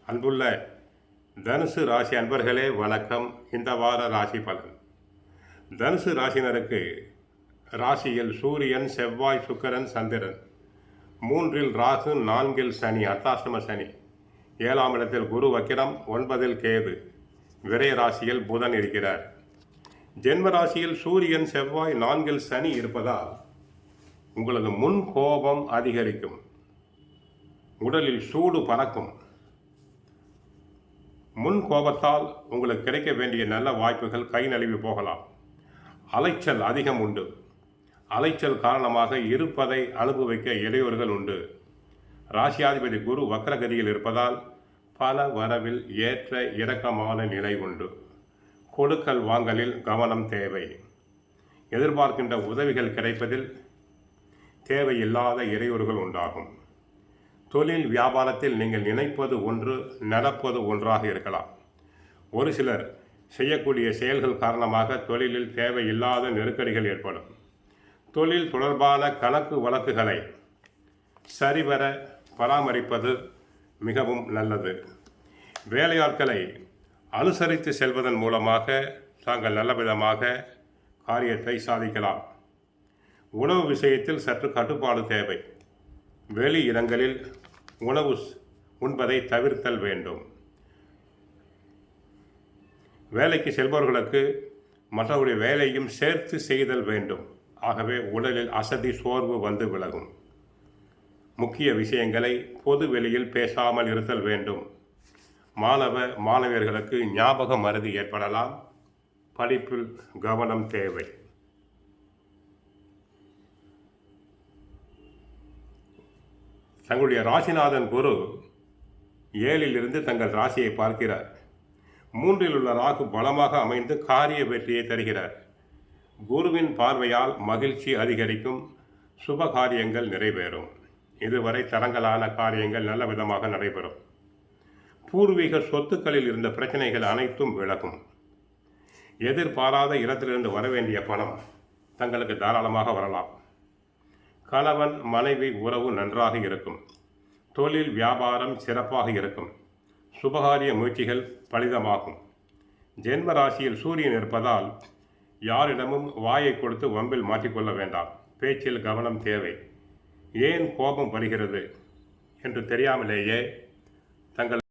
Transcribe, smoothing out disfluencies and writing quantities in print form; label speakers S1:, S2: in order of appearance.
S1: அன்புள்ள தனுசு ராசி அன்பர்களே வணக்கம். இந்த வார ராசி பலன். தனுசு ராசினருக்கு ராசியில் சூரியன், செவ்வாய், சுக்கிரன், சந்திரன், 3இல் ராகு, 4இல் சனி, அர்த்தாஷ்டம சனி, 7ஆம் இடத்தில் குரு வக்கிரம், 9இல் கேது, விரய ராசியில் புதன் இருக்கிறார். ஜென்ம ராசியில் சூரியன், செவ்வாய், 4இல் சனி இருப்பதால் உங்களது முன் கோபம் அதிகரிக்கும், உடலில் சூடு பறக்கும். முன் கோபத்தால் உங்களுக்கு கிடைக்க வேண்டிய நல்ல வாய்ப்புகள் கை நழுவி போகலாம். அலைச்சல் அதிகம் உண்டு. அலைச்சல் காரணமாக இருப்பதை அனுபவிக்க இடையூறுகள் உண்டு. ராசியாதிபதி குரு வக்ரகதியில் இருப்பதால் பல வரவில் ஏற்ற இறக்கமான நிலை உண்டு. கொடுக்கல் வாங்கலில் கவனம் தேவை. எதிர்பார்க்கின்ற உதவிகள் கிடைப்பதில் தேவையில்லாத இடையூறுகள் உண்டாகும். தொழில் வியாபாரத்தில் நீங்கள் நினைப்பது ஒன்று, நடப்பது ஒன்றாக இருக்கலாம். ஒரு சிலர் செய்யக்கூடிய செயல்கள் காரணமாக தொழிலில் தேவையில்லாத நெருக்கடிகள் ஏற்படும். தொழில் தொடர்பான கணக்கு வழக்குகளை சரிவர பராமரிப்பது மிகவும் நல்லது. வேலையாட்களை அனுசரித்து செல்வதன் மூலமாக தாங்கள் நல்ல விதமாக காரியத்தை சாதிக்கலாம். உணவு விஷயத்தில் சற்று கட்டுப்பாடு தேவை. வெளி இடங்களில் உணவு உண்பதை தவிர்த்தல் வேண்டும். வேலைக்கு செல்பவர்களுக்கு மற்றவருடைய வேலையும் சேர்த்து செய்தல் வேண்டும். ஆகவே உடலில் அசதி, சோர்வு வந்து விலகும். முக்கிய விஷயங்களை பொது வெளியில் பேசாமல் இருத்தல் வேண்டும். மாணவியர்களுக்கு ஞாபக மறதி ஏற்படலாம். படிப்பில் கவனம் தேவை. தங்களுடைய ராசிநாதன் குரு 7இல் இருந்து தங்கள் ராசியை பார்க்கிறார். 3இல் உள்ள ராகு பலமாக அமைந்து காரிய வெற்றியை தருகிறார். குருவின் பார்வையால் மகிழ்ச்சி அதிகரிக்கும், சுப காரியங்கள் நிறைவேறும். இதுவரை தரங்கலான காரியங்கள் நல்ல விதமாக நடைபெறும். பூர்வீக சொத்துக்களில் இருந்த பிரச்சனைகள் அனைத்தும் விலகும். எதிர்பாராத இடத்திலிருந்து வரவேண்டிய பணம் தங்களுக்கு தாராளமாக வரலாம். கணவன் மனைவி உறவு நன்றாக இருக்கும். தொழில் வியாபாரம் சிறப்பாக இருக்கும். சுபகாரிய முயற்சிகள் பலிதமாகும். ஜென்ம ராசியில் சூரியன் இருப்பதால் யாரிடமும் வாயை கொடுத்து வம்பில் மாற்றிக்கொள்ள வேண்டாம். பேச்சில் கவனம் தேவை. ஏன் கோபம் வருகிறது என்று தெரியாமலேயே தங்கள்